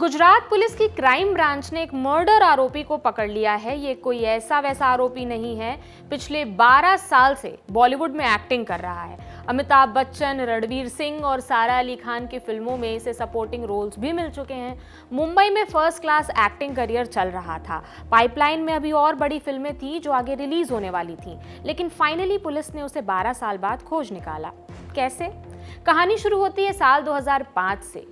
Gujarat police की crime branch ने एक मर्डर आरोपी को पकड़ लिया है। ये कोई ऐसा वैसा आरोपी नहीं है। पिछले 12 साल से बॉलीवुड में एक्टिंग कर रहा है। अमिताभ बच्चन, रणवीर सिंह और सारा अली खान की फिल्मों में इसे सपोर्टिंग रोल्स भी मिल चुके हैं। मुंबई में फर्स्ट क्लास एक्टिंग करियर चल रहा था। पाइपलाइन में अभी और बड़ी फिल्में थी जो आगे रिलीज होने वाली थी, लेकिन फाइनली पुलिस ने उसे 12 साल बाद खोज निकाला। कैसे? कहानी शुरू होती है साल 2005 से।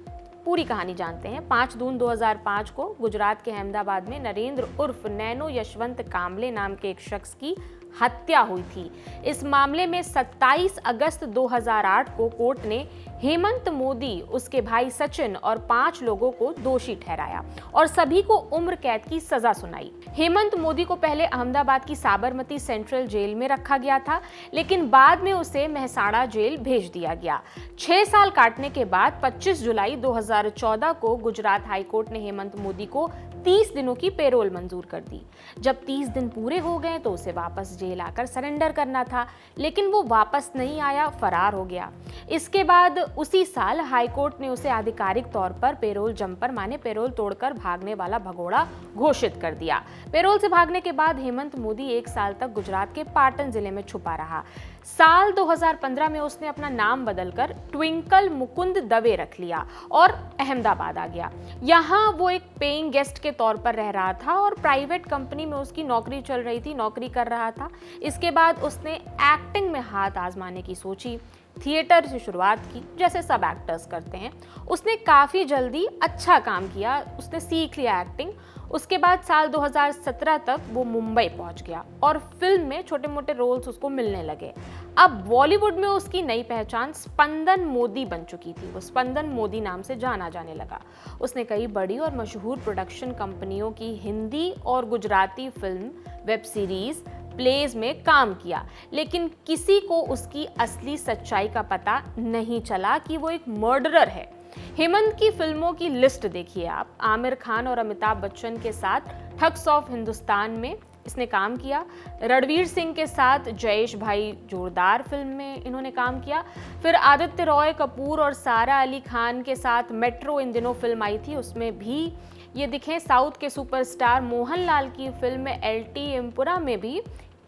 पूरी कहानी जानते हैं। 5 जून 2005 को गुजरात के अहमदाबाद में नरेंद्र उर्फ नैनो यशवंत कांबले नाम के एक शख्स की हत्या हुई थी। इस मामले में 27 अगस्त 2008 को कोर्ट ने हेमंत मोदी, उसके भाई सचिन और 5 लोगों को दोषी ठहराया और सभी को उम्र कैद की सजा सुनाई। हेमंत मोदी को पहले अहमदाबाद की साबरमती सेंट्रल जेल में रखा गया था, लेकिन बाद में उसे मेहसाणा जेल भेज दिया गया। 6 साल काटने के बाद 25 जुलाई 2014 को गुजरात हाईकोर्ट ने हेमंत मोदी को 30 दिनों की पेरोल मंजूर कर दी। जब 30 दिन पूरे हो गए तो उसे वापस जेल आकर सरेंडर करना था, लेकिन वो वापस नहीं आया, फरार हो गया। इसके बाद उसी साल हाईकोर्ट ने उसे आधिकारिक तौर पर पेरोल जंपर माने पेरोल तोड़कर भागने वाला भगोड़ा घोषित कर दिया। पेरोल से भागने के बाद हेमंत मोदी 1 साल तक गुजरात के पाटन जिले में छुपा रहा। साल 2015 में उसने अपना नाम बदलकर ट्विंकल मुकुंद दवे रख लिया और अहमदाबाद आ गया। यहाँ वो एक पेइंग गेस्ट के तौर पर रह रहा था और प्राइवेट कंपनी में उसकी नौकरी चल रही थी, नौकरी कर रहा था। इसके बाद उसने एक्टिंग में हाथ आजमाने की सोची। थिएटर से शुरुआत की, जैसे सब एक्टर्स करते हैं। उसने काफ़ी जल्दी अच्छा काम किया, उसने सीख लिया एक्टिंग। उसके बाद साल 2017 तक वो मुंबई पहुंच गया और फिल्म में छोटे मोटे रोल्स उसको मिलने लगे। अब बॉलीवुड में उसकी नई पहचान स्पंदन मोदी बन चुकी थी। वो स्पंदन मोदी नाम से जाना जाने लगा। उसने कई बड़ी और मशहूर प्रोडक्शन कंपनियों की हिंदी और Gujarati film, web series, plays में काम किया, लेकिन किसी को उसकी असली सच्चाई का पता नहीं चला कि वो एक मर्डरर है। हेमंत की फिल्मों की लिस्ट देखिए आप। आमिर खान और अमिताभ बच्चन के साथ ठग्स ऑफ हिंदुस्तान में इसने काम किया। रणवीर सिंह के साथ जयेश भाई जोरदार फिल्म में इन्होंने काम किया। फिर आदित्य रॉय कपूर और सारा अली खान के साथ मेट्रो इन दिनों फिल्म आई थी, उसमें भी ये दिखे। साउथ के सुपरस्टार मोहनलाल की फिल्म एलटी एम्पुरा में भी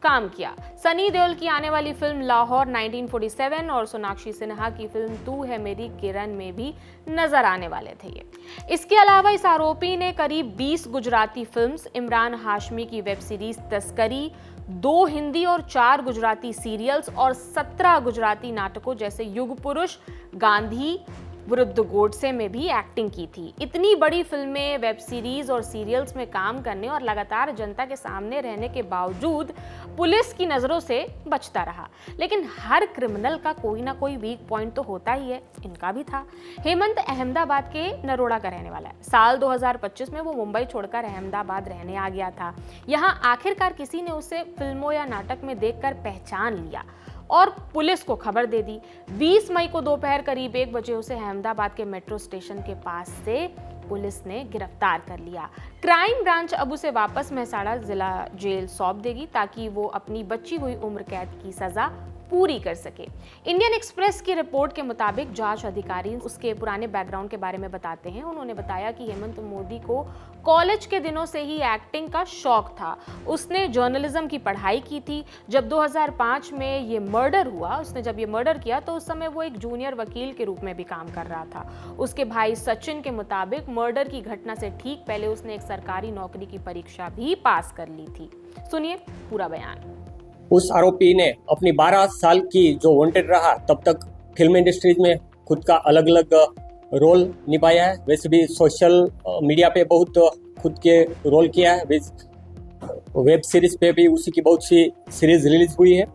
काम किया। सनी देओल की आने वाली फिल्म लाहौर 1947 और सोनाक्षी सिन्हा की फिल्म तू है मेरी किरण में भी नजर आने वाले थे ये। इसके अलावा इस आरोपी ने करीब 20 गुजराती फिल्म्स, इमरान हाशमी की वेब सीरीज तस्करी, 2 हिंदी और 4 गुजराती सीरियल्स और 17 गुजराती नाटकों जैसे युग पुरुष, गांधी विरुद्ध गोडसे में भी एक्टिंग की थी। इतनी बड़ी फिल्में, वेब सीरीज और सीरियल्स में काम करने और लगातार जनता के सामने रहने के बावजूद पुलिस की नजरों से बचता रहा। लेकिन हर क्रिमिनल का कोई ना कोई वीक पॉइंट तो होता ही है, इनका भी था। हेमंत अहमदाबाद के नरोड़ा का रहने वाला है। साल 2025 में वो मुंबई छोड़कर अहमदाबाद रहने आ गया था। यहाँ आखिरकार किसी ने उसे फिल्मों या नाटक में देखकर पहचान लिया और पुलिस को खबर दे दी। 20 मई को दोपहर करीब 1 बजे उसे अहमदाबाद के मेट्रो स्टेशन के पास से पुलिस ने गिरफ्तार कर लिया। क्राइम ब्रांच अब उसे वापस मेहसाणा जिला जेल सौंप देगी ताकि वो अपनी बची हुई उम्र कैद की सजा पूरी कर सके। इंडियन एक्सप्रेस की रिपोर्ट के मुताबिक जांच अधिकारी उसके पुराने बैकग्राउंड के बारे में बताते हैं। उन्होंने बताया कि हेमंत मोदी को कॉलेज के दिनों से ही एक्टिंग का शौक था। उसने जर्नलिज्म की पढ़ाई की थी। जब 2005 में ये मर्डर हुआ, उसने जब ये मर्डर किया तो उस समय वो एक जूनियर वकील के रूप में भी काम कर रहा था। उसके भाई सचिन के मुताबिक मर्डर की घटना से ठीक पहले उसने एक सरकारी नौकरी की परीक्षा भी पास कर ली थी। सुनिए पूरा बयान। उस आरोपी ने अपनी 12 साल की जो वांटेड रहा तब तक फिल्म इंडस्ट्रीज में खुद का अलग अलग रोल निभाया है। वैसे भी सोशल मीडिया पे बहुत खुद के रोल किया है। वेब सीरीज पे भी उसी की बहुत सी सीरीज रिलीज हुई है।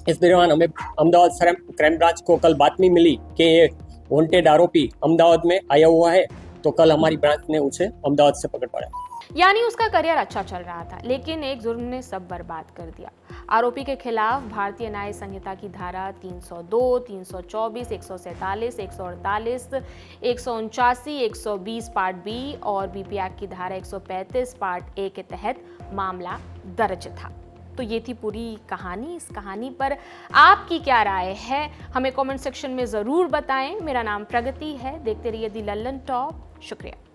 इस दौरान हमें अहमदाबाद क्राइम ब्रांच को कल बातमी मिली कि ये वांटेड आरोपी अहमदाबाद में आया हुआ है, तो कल हमारी ब्रांच ने उसे अहमदाबाद से पकड़ पाया। यानी उसका करियर अच्छा चल रहा था, लेकिन एक जुर्म ने सब बर्बाद कर दिया। आरोपी के खिलाफ भारतीय न्याय संहिता की धारा 302, 324, 147, 148, 149, 120 पार्ट बी और बीपी एक्ट की धारा 135 पार्ट ए के तहत मामला दर्ज था। तो ये थी पूरी कहानी। इस कहानी पर आपकी क्या राय है, हमें कमेंट सेक्शन में ज़रूर बताएं। मेरा नाम प्रगति है। देखते रहिए दी लल्लन टॉप। शुक्रिया।